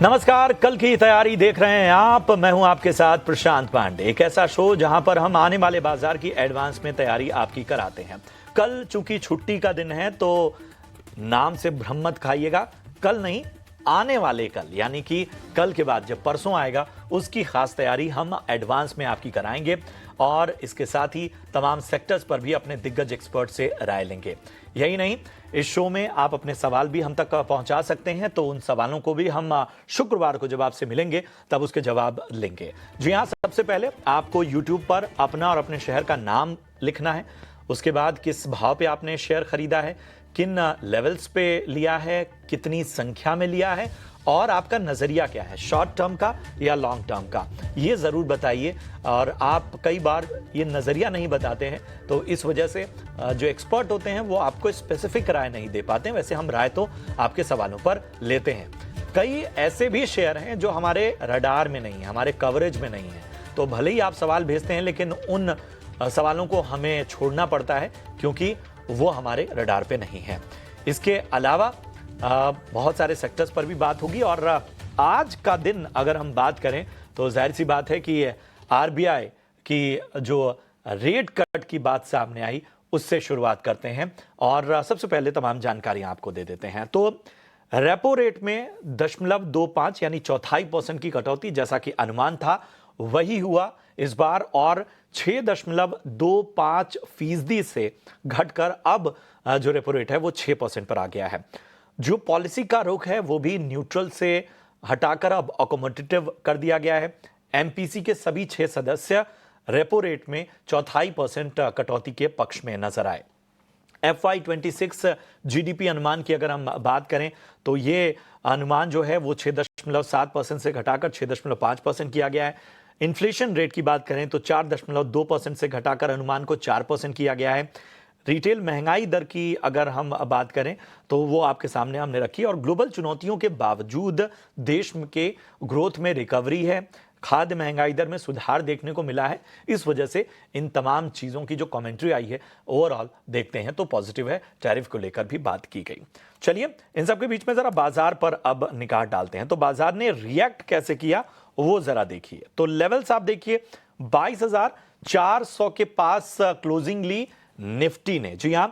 नमस्कार, कल की तैयारी देख रहे हैं आप। मैं हूं आपके साथ प्रशांत पांडे। एक ऐसा शो जहां पर हम आने वाले बाजार की एडवांस में तैयारी आपकी कराते हैं। कल चूंकि छुट्टी का दिन है तो नाम से भ्रम मत खाइएगा। कल नहीं, आने वाले कल, यानी कि कल के बाद जब परसों आएगा उसकी खास तैयारी हम एडवांस में आपकी कराएंगे और इसके साथ ही तमाम सेक्टर्स पर भी अपने दिग्गज एक्सपर्ट से राय लेंगे। यही नहीं, इस शो में आप अपने सवाल भी हम तक पहुंचा सकते हैं, तो उन सवालों को भी हम शुक्रवार को जब आपसे मिलेंगे तब उसके जवाब लेंगे। जी हाँ, सबसे पहले आपको यूट्यूब पर अपना और अपने शहर का नाम लिखना है। उसके बाद किस भाव पे आपने शेयर खरीदा है, किन लेवल्स पे लिया है, कितनी संख्या में लिया है और आपका नजरिया क्या है, शॉर्ट टर्म का या लॉन्ग टर्म का, ये जरूर बताइए। और आप कई बार ये नजरिया नहीं बताते हैं तो इस वजह से जो एक्सपर्ट होते हैं वो आपको स्पेसिफिक राय नहीं दे पाते हैं। वैसे हम राय तो आपके सवालों पर लेते हैं। कई ऐसे भी शेयर हैं जो हमारे रडार में नहीं है, हमारे कवरेज में नहीं है, तो भले ही आप सवाल भेजते हैं लेकिन उन सवालों को हमें छोड़ना पड़ता है क्योंकि वो हमारे रडार पे नहीं है। इसके अलावा बहुत सारे सेक्टर्स पर भी बात होगी और आज का दिन अगर हम बात करें तो जाहिर सी बात है कि आरबीआई की जो रेट कट की बात सामने आई उससे शुरुआत करते हैं और सबसे पहले तमाम जानकारियां आपको दे देते हैं। तो रेपो रेट में 0.25 यानी 0.25% की कटौती, जैसा कि अनुमान था वही हुआ इस बार और 6.25% से घटकर अब जो रेपो रेट है वो 6% पर आ गया है। जो पॉलिसी का रुख है वो भी न्यूट्रल से हटाकर अब अकोमोडेटिव कर दिया गया है। एमपीसी के सभी 6 सदस्य रेपो रेट में 0.25% कटौती के पक्ष में नजर आए। FY26 जीडीपी अनुमान की अगर हम बात करें तो ये अनुमान जो है वो 6.7% से घटाकर 6.5% किया गया है। इन्फ्लेशन रेट की बात करें तो 4.2% से घटाकर अनुमान को 4% किया गया है। रिटेल महंगाई दर की अगर हम बात करें तो वो आपके सामने हमने रखी और ग्लोबल चुनौतियों के बावजूद देश के ग्रोथ में रिकवरी है। खाद्य महंगाई दर में सुधार देखने को मिला है। इस वजह से इन तमाम चीजों की जो कमेंट्री आई है ओवरऑल देखते हैं तो पॉजिटिव है। टैरिफ को लेकर भी बात की गई। चलिए इन सब के बीच में जरा बाजार पर अब निगाह डालते हैं। तो बाजार ने रिएक्ट कैसे किया वो जरा देखिए। तो लेवल्स आप देखिए, 22,400 के पास क्लोजिंग ली निफ्टी ने। जी हां,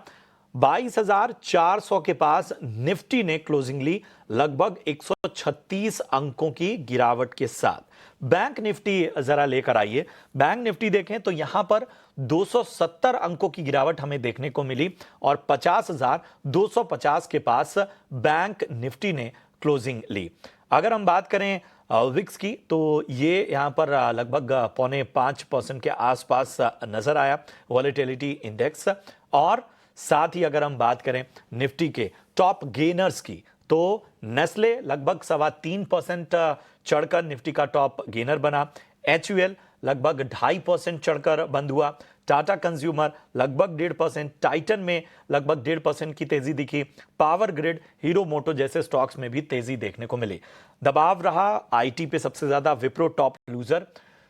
22,400 के पास निफ्टी ने क्लोजिंग ली, लगभग 136 अंकों की गिरावट के साथ। बैंक निफ्टी जरा लेकर आइए। बैंक निफ्टी देखें तो यहां पर 270 अंकों की गिरावट हमें देखने को मिली और 50,250 के पास बैंक निफ्टी ने क्लोजिंग ली। अगर हम बात करें विक्स की तो ये यहां पर लगभग 0.5% के आसपास नजर आया वॉलेटिलिटी इंडेक्स। और साथ ही अगर हम बात करें निफ्टी के टॉप गेनर्स की तो नेस्ले लगभग 3.25% चढ़कर निफ्टी का टॉप गेनर बना। एचयूएल लगभग 2.5% चढ़कर बंद हुआ। टाटा कंज्यूमर लगभग 1.5%, टाइटन में लगभग 1.5% की तेजी दिखी। पावर ग्रिड, हीरो मोटो जैसे स्टॉक्स में भी तेजी देखने को मिली। दबाव रहा आईटी पे सबसे ज्यादा, विप्रो टॉप लूजर,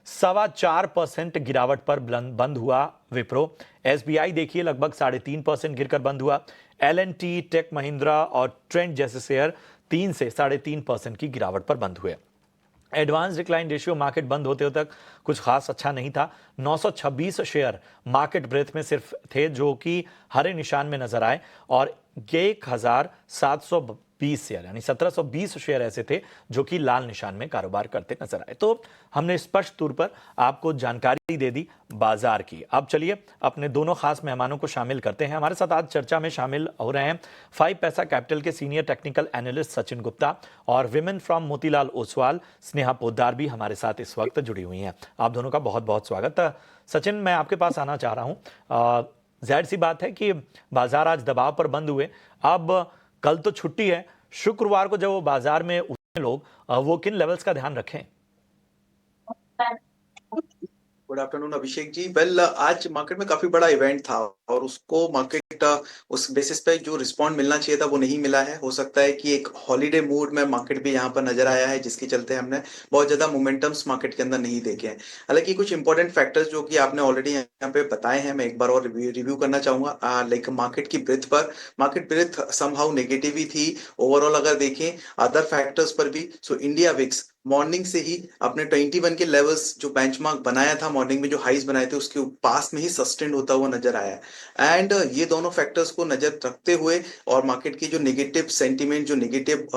4.25% गिरावट पर बंद हुआ विप्रो। एसबीआई देखिए लगभग 3.5% गिरकर बंद हुआ। एलएनटी, टेक महिंद्रा और ट्रेंड जैसे शेयर 3 से 3.5% की गिरावट पर बंद हुए। एडवांस डिक्लाइन रेशियो मार्केट बंद होते तक कुछ खास अच्छा नहीं था। 926 शेयर मार्केट ब्रेथ में सिर्फ थे जो कि हरे निशान में नजर आए और 1,720 शेयर यानी 1720 शेयर ऐसे थे जो कि लाल निशान में कारोबार करते नजर आए। तो हमने स्पष्ट तौर पर आपको जानकारी दे दी बाजार की। अब चलिए अपने दोनों खास मेहमानों को शामिल करते हैं। हमारे साथ आज चर्चा में शामिल हो रहे हैं 5 पैसा कैपिटल के senior technical analyst Sachin Gupta और विमेन फ्रॉम मोतीलाल ओसवाल स्नेहा पोद्दार भी हमारे साथ इस वक्त जुड़ी हुई हैं। आप दोनों का बहुत बहुत स्वागत। सचिन, मैं आपके पास आना चाह रहा हूं। जाहिर सी बात है कि बाजार आज दबाव पर बंद हुए। अब कल तो छुट्टी है, शुक्रवार को जब वो बाजार में उतरे लोग वो किन लेवल्स का ध्यान रखें? Good afternoon Abhishek ji. Well, आज मार्केट में काफी बड़ा इवेंट था और उसको मार्केट उस बेसिस पे जो रिस्पॉन्ड मिलना चाहिए था वो नहीं मिला है। हो सकता है कि एक हॉलीडे मूड में मार्केट भी यहाँ पर नजर आया है, जिसके चलते हमने बहुत ज्यादा मोमेंटम्स मार्केट के अंदर नहीं देखे हैं। हालांकि कुछ इंपॉर्टेंट फैक्टर्स जो कि आपने ऑलरेडी यहाँ पे बताए हैं, मैं एक बार और रिव्यू करना चाहूंगा। लाइक मार्केट की ब्रेथ पर, मार्केट ब्रेथ समहाउ नेगेटिव ही थी ओवरऑल अगर देखें अदर फैक्टर्स पर भी। सो इंडिया विक्स मॉर्निंग से ही अपने 21 के लेवल्स जो बेंचमार्क बनाया था, मॉर्निंग में जो हाइस बनाए थे उसके पास में ही सस्टेन होता हुआ नजर आया है। एंड ये दोनों फैक्टर्स को नजर रखते हुए और मार्केट की जो नेगेटिव सेंटीमेंट, जो नेगेटिव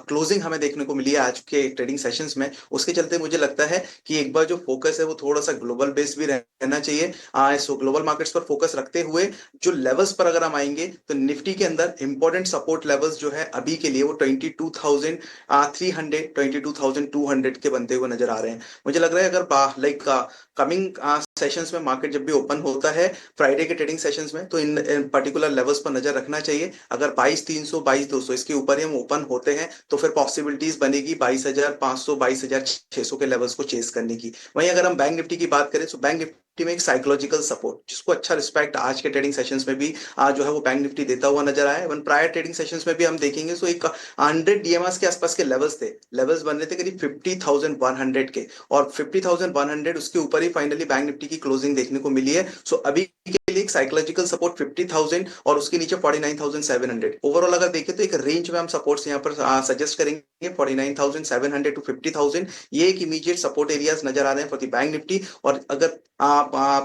क्लोजिंग हमें देखने को मिली है आज के ट्रेडिंग सेशंस में, उसके चलते मुझे लगता है कि एक बार जो फोकस है वो थोड़ा सा ग्लोबल बेस भी रहना चाहिए। सो ग्लोबल मार्केट्स पर फोकस रखते हुए जो लेवल्स पर अगर हम आएंगे तो निफ्टी के अंदर इंपॉर्टेंट सपोर्ट लेवल्स जो है अभी के लिए वो 22,300 22,200 के बनते हुए नजर आ रहे हैं। मुझे लग रहा है अगर लाइक कमिंग सेशंस में मार्केट जब भी ओपन होता है फ्राइडे के ट्रेडिंग सेशंस में, तो इन पर्टिकुलर लेवल्स पर नजर रखना चाहिए। अगर 22,300 22,200 इसके ऊपर ही हम ओपन होते हैं तो फिर पॉसिबिलिटीज बनेगी 22,500 22,600 के लेवल्स को चेस करने की। वहीं अगर हम बैंक निफ्टी की बात करें तो बैंक निफ्टी में एक साइकोलॉजिकल सपोर्ट जिसको अच्छा रिस्पेक्ट आज के ट्रेडिंग सेशंस में भी जो है वो बैंक निफ्टी देता हुआ नजर आया है। वन प्रायर ट्रेडिंग सेशंस में भी हम देखेंगे तो एक 100 डीएमआर के आसपास के लेवल्स थे, लेवल्स बन रहे थे करीब 50,100 के, और 50,100 उसके ऊपर ही फाइनली बैंक निफ्टी की क्लोजिंग देखने को मिली है। सो अभी के लिए एक साइकोलॉजिकल सपोर्ट 50,000 और उसके नीचे 49,700। ओवरऑल अगर देखें तो एक रेंज में हम सपोर्ट्स यहाँ पर सजेस्ट करेंगे 49,700 टू 50,000। ये एक इमीडिएट सपोर्ट एरियाज नजर आ रहे हैं फॉर द बैंक निफ्टी। और अगर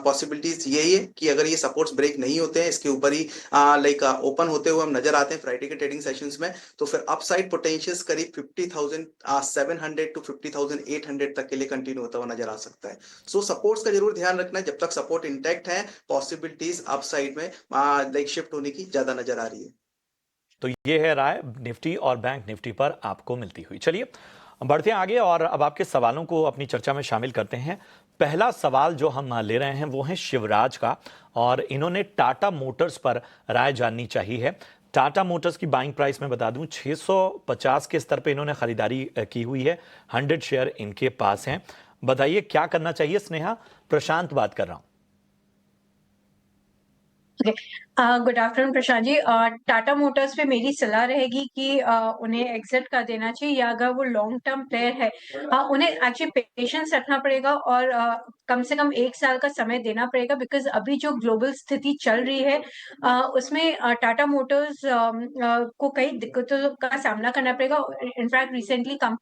पॉसिबिलिटीज यही है कि अगर ये सपोर्ट्स ब्रेक नहीं होते हैं, इसके ऊपर ही लाइक ओपन होते हुए हम नजर आते हैं फ्राइडे के ट्रेडिंग सेशंस में, तो फिर अपसाइड पोटेंशियल्स करीब 50,700 टू 50,800 तक के लिए कंटिन्यू होता हुआ नजर आ सकता है। सो सपोर्ट्स का जरूर ध्यान रखना है, जब तक सपोर्ट इंटैक्ट है पॉसिबिलिटीज अपसाइड में लाइक शिफ्ट होने की ज्यादा नजर आ रही है। तो ये है राय निफ्टी और बैंक निफ्टी पर आपको मिलती हुई। चलिए बढ़ते हैं आगे और अब आपके सवालों को अपनी चर्चा में शामिल करते हैं। पहला सवाल जो हम ले रहे हैं वो है शिवराज का, और इन्होंने टाटा मोटर्स पर राय जाननी चाहिए है। टाटा मोटर्स की बाइंग प्राइस में बता दूं 650 के स्तर पे इन्होंने खरीदारी की हुई है। 100 शेयर इनके पास हैं। बताइए क्या करना चाहिए स्नेहा? प्रशांत बात कर रहा हूं। Good afternoon Prashant ji. Tata Motors पे मेरी सलाह रहेगी कि उन्हें एग्जिट कर देना चाहिए, या अगर वो लॉन्ग टर्म प्लेयर है उन्हें एक्चुअली पेशेंस रखना पड़ेगा और कम से कम 1 साल का समय देना पड़ेगा, बिकॉज अभी जो ग्लोबल स्थिति चल रही है उसमें टाटा मोटर्स को कई दिक्कतों का सामना करना पड़ेगा। इनफैक्ट रिसेंटली कंपनी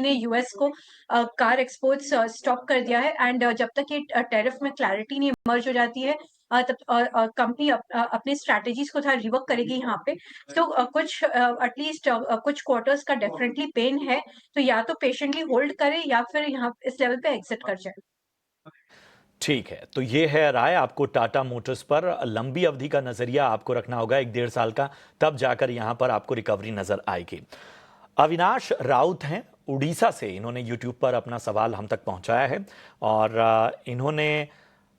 ने यूएस को कार एक्सपोर्ट्स स्टॉप कर दिया है, एंड जब तक ये टैरिफ में क्लैरिटी नहीं इमर्ज हो जाती है तब कंपनी अपने स्ट्रैटेजीज को थोड़ा रिवर्क करेगी यहाँ पे। तो कुछ एटलीस्ट कुछ क्वार्टर्स का डेफिनेटली पेन है, तो या तो पेशेंटली होल्ड करे या फिर यहाँ इस लेवल पे एग्जिट कर जाए। ठीक है, तो ये है राय। आपको टाटा मोटर्स पर लंबी अवधि का नजरिया आपको रखना होगा, 1-1.5 साल का, तब जाकर यहां पर आपको रिकवरी नजर आएगी। अविनाश राउत हैं उड़ीसा से, इन्होंने यूट्यूब पर अपना सवाल हम तक पहुंचाया है और इन्होंने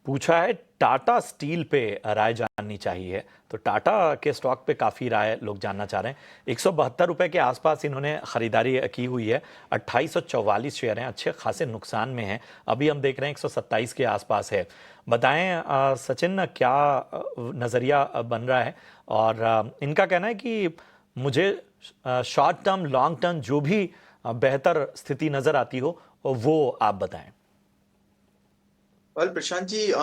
पूछा है टाटा स्टील पे राय जाननी चाहिए। तो टाटा के स्टॉक पे काफ़ी राय लोग जानना चाह रहे हैं। 172 रुपए के आसपास इन्होंने खरीदारी की हुई है। 2844 शेयर हैं, अच्छे खासे नुकसान में हैं। अभी हम देख रहे हैं 127 के आसपास है। बताएं सचिन, क्या नज़रिया बन रहा है? और इनका कहना है कि मुझे शॉर्ट टर्म लॉन्ग टर्म जो भी बेहतर स्थिति नज़र आती हो वो आप बताएं। Well Prashant ji,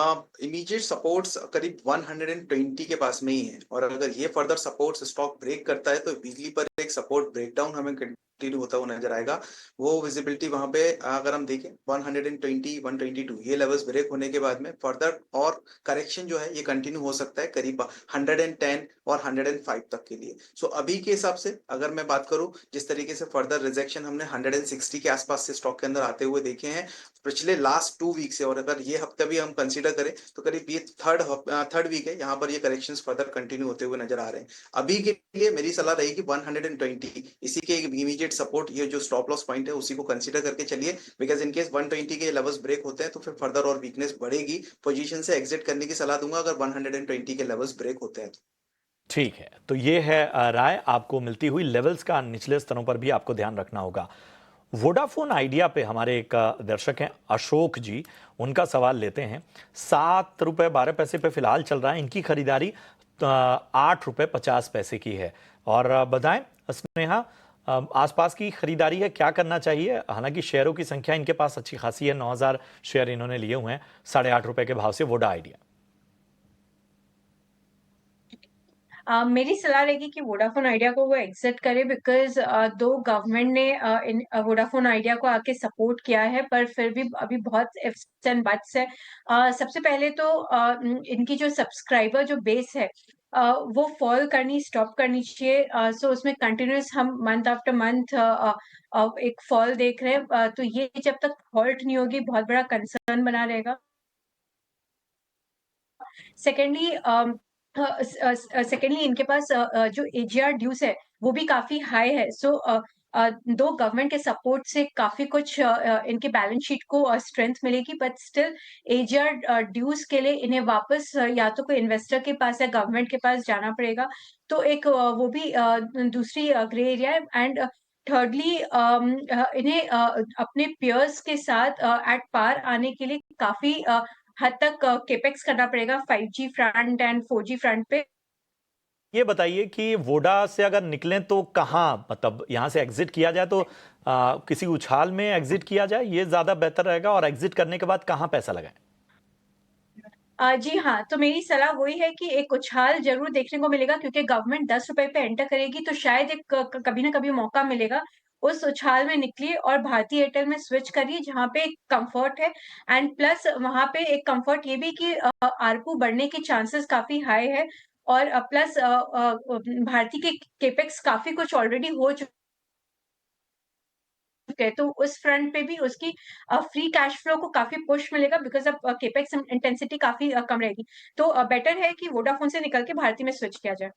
immediate supports करीब 120 के पास में ही है, और अगर ये फर्दर सपोर्ट्स स्टॉक ब्रेक करता है तो बिजली पर एक सपोर्ट ब्रेकडाउन हमें कंटिन्यू होता हुआ नजर आएगा। वो विजिबिलिटी वहां पे अगर हम देखें 120 122 ये लेवल्स ब्रेक होने के बाद में फर्दर और करेक्शन जो है ये कंटिन्यू हो सकता है करीब 110 और 105 तक के लिए। सो अभी के हिसाब से अगर मैं बात करूं, जिस तरीके से फर्दर रिजेक्शन हमने 160 के आसपास से स्टॉक के अंदर आते हुए देखे हैं पिछले लास्ट 2 वीक से, और अगर ये हफ्ता भी हम कंसीडर करें तो करीब ये थर्ड वीक है, यहाँ पर ये करेक्शंस फर्दर कंटिन्यू होते हुए नजर आ रहे हैं। अभी के लिए मेरी सलाह रहेगी 120, इसी के एक इमीडिएट सपोर्ट, ये जो स्टॉप लॉस पॉइंट है उसी को कंसीडर करके चलिए, बिकॉज इन केस 120 के लेवल्स ब्रेक होते हैं तो फिर फर्दर और वीकनेस बढ़ेगी। पोजीशन से एग्जिट करने की सलाह दूंगा अगर 120 के लेवल्स ब्रेक होते हैं तो। ठीक है, तो ये है राय आपको मिलती हुई। लेवल्स का निचले स्तरों पर भी आपको ध्यान रखना होगा। वोडाफोन आइडिया पे हमारे एक दर्शक हैं अशोक जी, उनका सवाल लेते हैं। 7 रुपये 12 पैसे पे फिलहाल चल रहा है, इनकी खरीदारी 8 रुपये 50 पैसे की है। और बताएं स्नेहा, आसपास की खरीदारी है, क्या करना चाहिए? हालांकि शेयरों की संख्या इनके पास अच्छी खासी है, 9,000 शेयर इन्होंने लिए हुए हैं 8.5 रुपए के भाव से वोडा आइडिया। मेरी सलाह रहेगी कि वोडाफोन आइडिया को वो एग्जिट करे, बिकॉज दो गवर्नमेंट ने वोडाफोन आइडिया को आके सपोर्ट किया है, पर फिर भी अभी बहुत इफ्स एंड बट्स है। सबसे पहले तो इनकी जो सब्सक्राइबर जो बेस है वो फॉल करनी स्टॉप करनी चाहिए। सो उसमें कंटिन्यूस हम मंथ आफ्टर मंथ एक फॉल देख रहे हैं। तो ये जब तक हॉल्ट नहीं होगी बहुत बड़ा कंसर्न बना रहेगा। सेकेंडली इनके पास जो एजीआर ड्यूज है वो भी काफी हाई है। सो दो गवर्नमेंट के सपोर्ट से काफी कुछ इनके बैलेंस शीट को स्ट्रेंथ मिलेगी, बट स्टिल एजीआर ड्यूज के लिए इन्हें वापस या तो कोई इन्वेस्टर के पास या गवर्नमेंट के पास जाना पड़ेगा। तो एक वो भी दूसरी ग्रे एरिया है। एंड थर्डली इन्हें अपने पियर्स के साथ एट पार आने के लिए काफी हद तक केपेक्स करना पड़ेगा 5G front end 4G front पे। ये बताइए कि वोडा से अगर निकलें तो कहाँ, मतलब यहाँ से एग्जिट किया जाए तो किसी उछाल में एग्जिट किया जाए, ये ज्यादा बेहतर रहेगा? और एग्जिट करने के बाद कहाँ पैसा लगाएं? जी हाँ, तो मेरी सलाह वही है कि एक उछाल जरूर देखने को मिलेगा, क्योंकि गवर्नमेंट 10 रुपए पे एंटर करेगी तो शायद एक कभी ना कभी मौका मिलेगा। उस उछाल में निकलिए और भारतीय एयरटेल में स्विच करिए जहाँ पे कंफर्ट है। एंड प्लस वहां पे एक कंफर्ट ये भी कि आरपू बढ़ने के चांसेस काफी हाई है। और प्लस भारती के केपेक्स काफी कुछ ऑलरेडी हो चुके हैं, तो उस फ्रंट पे भी उसकी फ्री कैश फ्लो को काफी पुश मिलेगा, बिकॉज अब केपेक्स इंटेंसिटी काफी कम रहेगी। तो बेटर है कि वोडाफोन से निकल के भारती में स्विच किया जाए।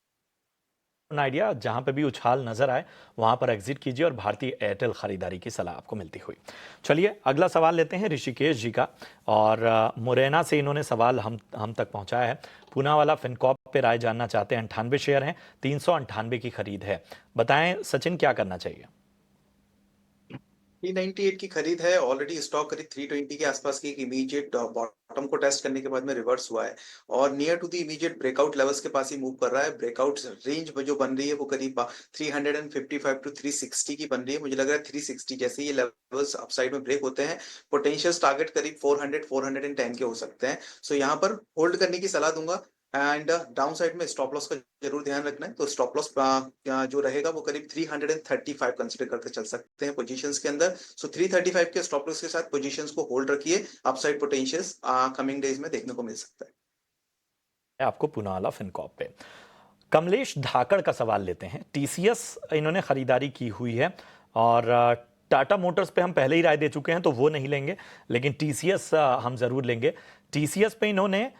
आइडिया जहां पे भी उछाल नजर आए वहां पर एग्जिट कीजिए और भारतीय एयरटेल खरीदारी की सलाह आपको मिलती हुई। चलिए अगला सवाल लेते हैं ऋषिकेश जी का, और मुरैना से इन्होंने सवाल हम तक पहुंचाया है। पूना वाला फिनकॉप पे राय जानना चाहते हैं। 98 शेयर हैं, 398 की खरीद है। बताएं सचिन, क्या करना चाहिए? 398 की खरीद है। ऑलरेडी स्टॉक करीब 320 के आसपास की एक इमीडिएट बॉटम को टेस्ट करने के बाद में रिवर्स हुआ है और near to the immediate breakout levels के पास ही मूव कर रहा है। ब्रेकआउट रेंज जो बन रही है वो करीब 355 टू 360 की बन रही है। मुझे लग रहा है 360 जैसे ये लेवल्स अपसाइड में ब्रेक होते हैं, पोटेंशियल टारगेट करीब 400 410 के हो सकते हैं। सो यहाँ पर होल्ड करने की सलाह दूंगा। एंड डाउन साइड में स्टॉप लॉस का जरूर ध्यान रखना है। तो स्टॉप लॉस जो रहेगा वो करीब 335 कंसीडर करके चल सकते हैं पोजीशंस के अंदर। सो 335 के स्टॉप लॉस के साथ पोजीशंस को होल्ड रखिए। अपसाइड पोटेंशियल्स कमिंग डेज में देखने को मिल सकता है। आपको पूना वाला फिनकॉप पे। कमलेश धाकड़ का सवाल लेते हैं। टीसीएस इन्होंने खरीदारी की हुई है, और टाटा मोटर्स पे हम पहले ही राय दे चुके हैं तो वो नहीं लेंगे, लेकिन टीसीएस हम जरूर लेंगे। टीसीएस पे इन्होंने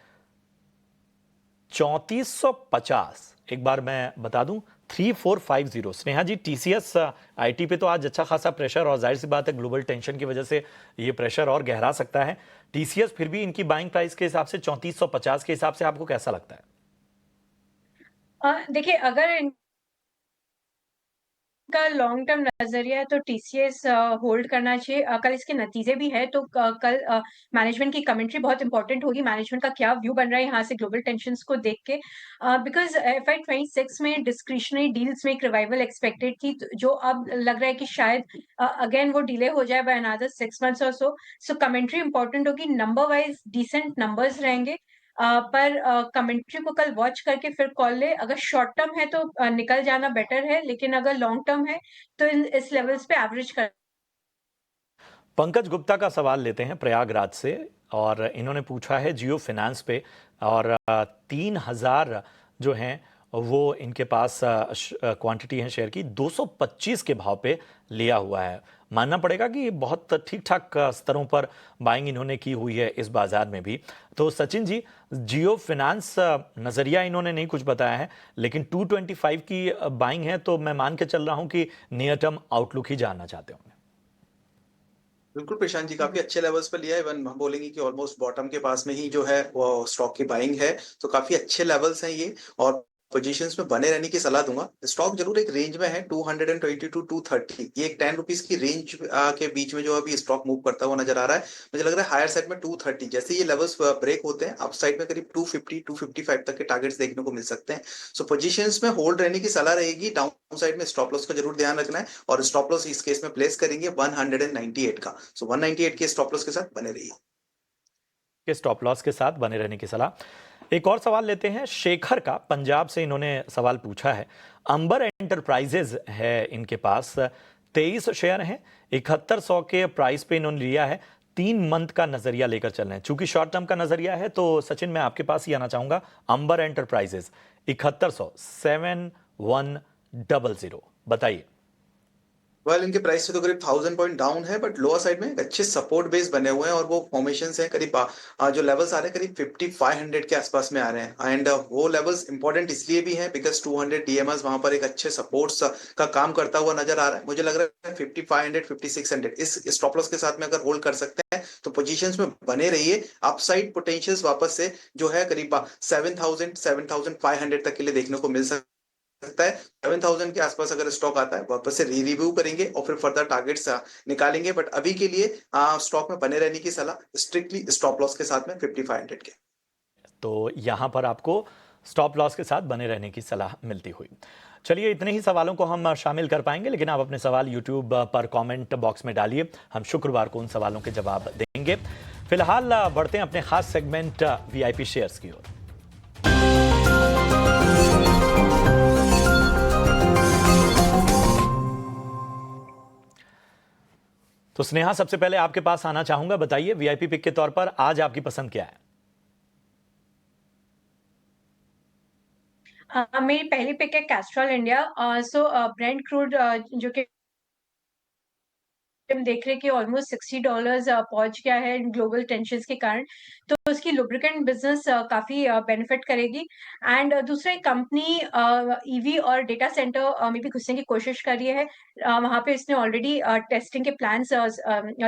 3450, एक बार मैं बता दूं 3450। स्नेहा जी, टीसीएस आईटी पे तो आज अच्छा खासा प्रेशर, और जाहिर सी बात है ग्लोबल टेंशन की वजह से ये प्रेशर और गहरा सकता है। टीसीएस फिर भी इनकी बाइंग प्राइस के हिसाब से 3450 के हिसाब से आपको कैसा लगता है? देखिए, अगर का लॉन्ग टर्म नजरिया है तो टीसीएस होल्ड करना चाहिए। कल इसके नतीजे भी है, तो कल मैनेजमेंट की कमेंट्री बहुत इंपॉर्टेंट होगी। मैनेजमेंट का क्या व्यू बन रहा है यहाँ से ग्लोबल टेंशंस को देख के, बिकॉज FY26 में डिस्क्रिशनरी डील्स में एक रिवाइवल एक्सपेक्टेड थी, जो अब लग रहा है कि शायद अगेन वो डिले हो जाए बाय अनदर 6 months और सो कमेंट्री इंपॉर्टेंट होगी। नंबर वाइज डिसेंट नंबर्स रहेंगे, पर कमेंट्री को कल वॉच करके फिर कॉल ले। अगर शॉर्ट टर्म है तो निकल जाना बेटर है, लेकिन अगर लॉन्ग टर्म है तो इस लेवल्स पे एवरेज कर। पंकज गुप्ता का सवाल लेते हैं प्रयागराज से, और इन्होंने पूछा है जियो फाइनेंस पे, और 3000 जो हैं वो इनके पास क्वांटिटी है शेयर की, 225 के भाव पे लिया हुआ है। मानना पड़ेगा कि ये बहुत ठीक ठाक स्तरों पर बाइंग इन्होंने की हुई है इस बाजार में भी। तो सचिन जी, जियो फाइनेंस नजरिया इन्होंने नहीं कुछ बताया है, लेकिन 225 की बाइंग है, तो मैं मान के चल रहा हूं कि नियर टर्म आउटलुक ही जानना चाहते होंगे। बिल्कुल प्रशांत जी, काफी अच्छे लेवल्स पर लिया है। इवन हम बोलेंगे कि ऑलमोस्ट बॉटम के पास में ही जो है वो स्टॉक की बाइंग है। तो काफी अच्छे लेवल्स हैं ये। और पोजीशंस में बने रहने की सलाह दूंगा। स्टॉक जरूर एक रेंज में है 220 टू 230, ये एक 10 रुपीज की रेंज के बीच में जो अभी स्टॉक मूव करता हुआ नजर आ रहा है। मुझे लग रहा है हायर साइड में 230, जैसे ये लेवल्स ब्रेक होते हैं अप साइड में करीब 250 255 तक के टारगेट्स देखने को मिल सकते हैं। सो पोजीशंस में होल्ड रहने की सलाह रहेगी। डाउन साइड में स्टॉप लॉस का जरूर ध्यान रखना है, और स्टॉप लॉस इस केस में प्लेस करेंगे 198 का। सो 198 के स्टॉप लॉस के साथ बने रहिए। के स्टॉप लॉस के साथ बने रहने की सलाह। एक और सवाल लेते हैं शेखर का, पंजाब से इन्होंने सवाल पूछा है। अंबर एंटरप्राइजेज है इनके पास, 23 शेयर हैं, 7100 के प्राइस पे इन्होंने लिया है। 3 मंथ का नजरिया लेकर चल रहे हैं, चूंकि शॉर्ट टर्म का नजरिया है। तो सचिन, मैं आपके पास ही आना चाहूंगा। अंबर एंटरप्राइजेज 7100, 7100, बताइए। वेल इनके प्राइस से तो करीब 1000 पॉइंट डाउन है, बट लोअर साइड में एक अच्छे सपोर्ट बेस बने हुए हैं, और वो फॉर्मेशन हैं करीब जो लेवल्स आ रहे हैं करीब 5500 के आसपास में आ रहे हैं। एंड वो लेवल्स इंपॉर्टेंट इसलिए भी हैं बिकॉज 200 डीएमएस वहां पर एक अच्छे सपोर्ट्स का काम करता हुआ नजर आ रहा है। मुझे लग रहा है 5500 5600 इस स्टॉप लॉस के साथ में अगर होल्ड कर सकते हैं तो पोजीशंस में बने रहिए। अपसाइड पोटेंशियल्स वापस से जो है करीब 7000 7500 तक के लिए देखने को मिल सकता है। 7000 के आसपास अगर स्टॉक आता है वापस से रिव्यू करेंगे और फिर फर्दर टारगेट्स निकालेंगे, बट अभी के लिए स्टॉक में बने रहने की सलाह स्ट्रिक्टली स्टॉप लॉस के साथ में 5500 के। तो यहां पर आपको स्टॉप लॉस के साथ बने रहने की सलाह मिलती हुई। चलिए, इतने ही सवालों को हम शामिल कर पाएंगे, लेकिन आप अपने सवाल यूट्यूब पर कमेंट बॉक्स में डालिए। हम शुक्रवार को उन सवालों के जवाब देंगे। फिलहाल बढ़ते हैं अपने खास सेगमेंट वीआईपी शेयर्स की ओर। तो स्नेहा, सबसे पहले आपके पास आना चाहूंगा। बताइए, वीआईपी पिक के तौर पर आज आपकी पसंद क्या है? मेरी पहली पिक है कैस्ट्रॉल इंडिया। ब्रेंट क्रूड जो कि हम देख रहे हैं कि ऑलमोस्ट $60 पहुंच गया है ग्लोबल टेंशंस के कारण, तो उसकी लुब्रिकेंट बिजनेस काफी बेनिफिट करेगी। एंड दूसरा, कंपनी ईवी और डेटा सेंटर में भी घुसने की कोशिश कर रही है। वहां पे इसने ऑलरेडी टेस्टिंग के प्लान्स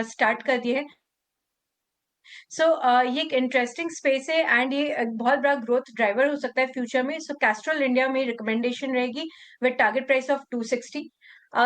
स्टार्ट कर दिए हैं। ये एक इंटरेस्टिंग स्पेस है, एंड ये एक बहुत बड़ा ग्रोथ ड्राइवर हो सकता है फ्यूचर में। कैस्ट्रॉल इंडिया में रिकमेंडेशन रहेगी विद टारगेट प्राइस ऑफ 260।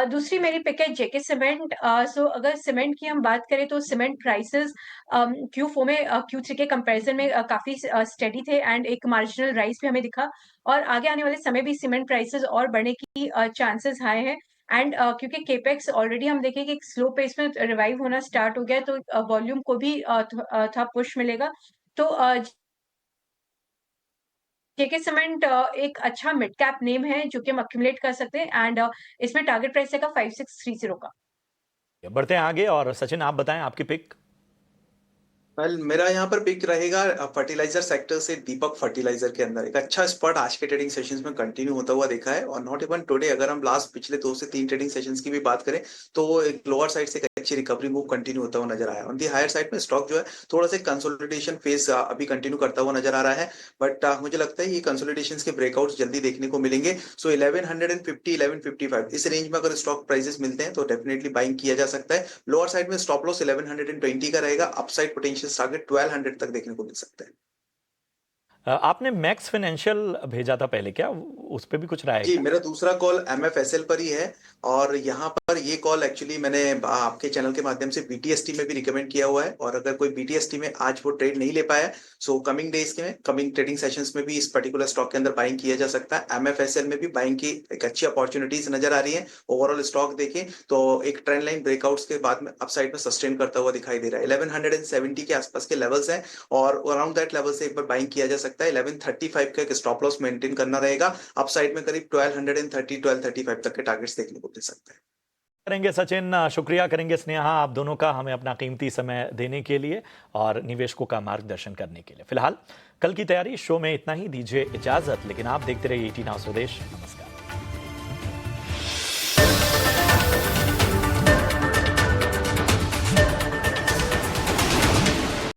दूसरी मेरी पिक है जेके सीमेंट। अगर सीमेंट की हम बात करें तो सीमेंट प्राइसेस Q4 में Q3 के कंपैरिजन में काफी स्टेडी थे, एंड एक मार्जिनल राइज भी हमें दिखा, और आगे आने वाले समय भी सीमेंट प्राइसेस और बढ़ने की चांसेस हाई है। एंड क्योंकि केपेक्स ऑलरेडी हम देखें कि एक स्लो पेस में रिवाइव होना स्टार्ट हो गया है, तो वॉल्यूम को भी था पुश मिलेगा। तो जेके सीमेंट एक अच्छा मिड कैप नेम है जो कि हम अक्यूमुलेट कर सकते हैं, एंड इसमें टारगेट प्राइस है 5630 का। बढ़ते हैं आगे, और सचिन आप बताएं आपकी पिक। वेल मेरा यहाँ पर पिक रहेगा फर्टिलाइजर सेक्टर से दीपक फर्टिलाइजर के अंदर एक अच्छा स्पॉट आज के ट्रेडिंग सेशंस में कंटिन्यू होता हुआ देखा है, और नॉट इवन टुडे, अगर हम लास्ट पिछले 2 से 3 ट्रेडिंग सेशंस की भी बात करें तो एक लोअर साइड से अच्छी रिकवरी मूव कंटिन्यू होता हुआ नजर आया। ऑन दी हायर साइड में स्टॉक जो है थोड़ा सा कंसोलिडेशन फेज अभी कंटिन्यू करता हुआ नजर आ रहा है, बट मुझे लगता है ये कंसोलिडेशन के ब्रेकआउट्स जल्दी देखने को मिलेंगे। सो 1150 1155 इस रेंज में अगर स्टॉक प्राइसेस मिलते हैं तो डेफिनेटली बाइंग किया जा सकता है। लोअर साइड में स्टॉप लॉस 1120 का रहेगा, अपसाइड पोटेंशियल टारगेट 1200 तक देखने को मिल सकता है। आपने मैक्स फाइनेंशियल भेजा था पहले, क्या उस पर भी कुछ राय है जी, क्या? मेरा दूसरा कॉल एमएफएसएल पर ही है, और यहाँ पर ये कॉल एक्चुअली मैंने आपके चैनल के माध्यम से बीटीएसटी में भी रिकमेंड किया हुआ है, और अगर कोई बीटीएसटी में आज वो ट्रेड नहीं ले पाया, सो कमिंग डेज के में कमिंग ट्रेडिंग सेशंस में भी इस पर्टिकुलर स्टॉक के अंदर बाइंग किया जा सकता है। एमएफएसएल में भी बाइंग की एक अच्छी अपॉर्चुनिटीज नजर आ रही है। ओवरऑल स्टॉक देखें तो एक ट्रेंड लाइन ब्रेकआउट्स के बाद में अपसाइड में सस्टेन करता हुआ दिखाई दे रहा है। 1170 के आसपास के लेवल्स हैं, और अराउंड दैट लेवल से एक बार बाइंग किया जा सकता है। 1135 का एक स्टॉप लॉस मेंटेन करना रहेगा, अपसाइड में करीब 1230 1235 तक के टारगेट्स देखने को मिल सकते हैं। करेंगे सचिन, शुक्रिया करेंगे स्नेहा आप दोनों का हमें अपना कीमती समय देने के लिए और निवेशकों का मार्गदर्शन करने के लिए। फिलहाल कल की तैयारी शो में इतना ही, दीजिए इजाजत, लेकिन आप देखते रहिए 18 स्वदेश। नमस्कार।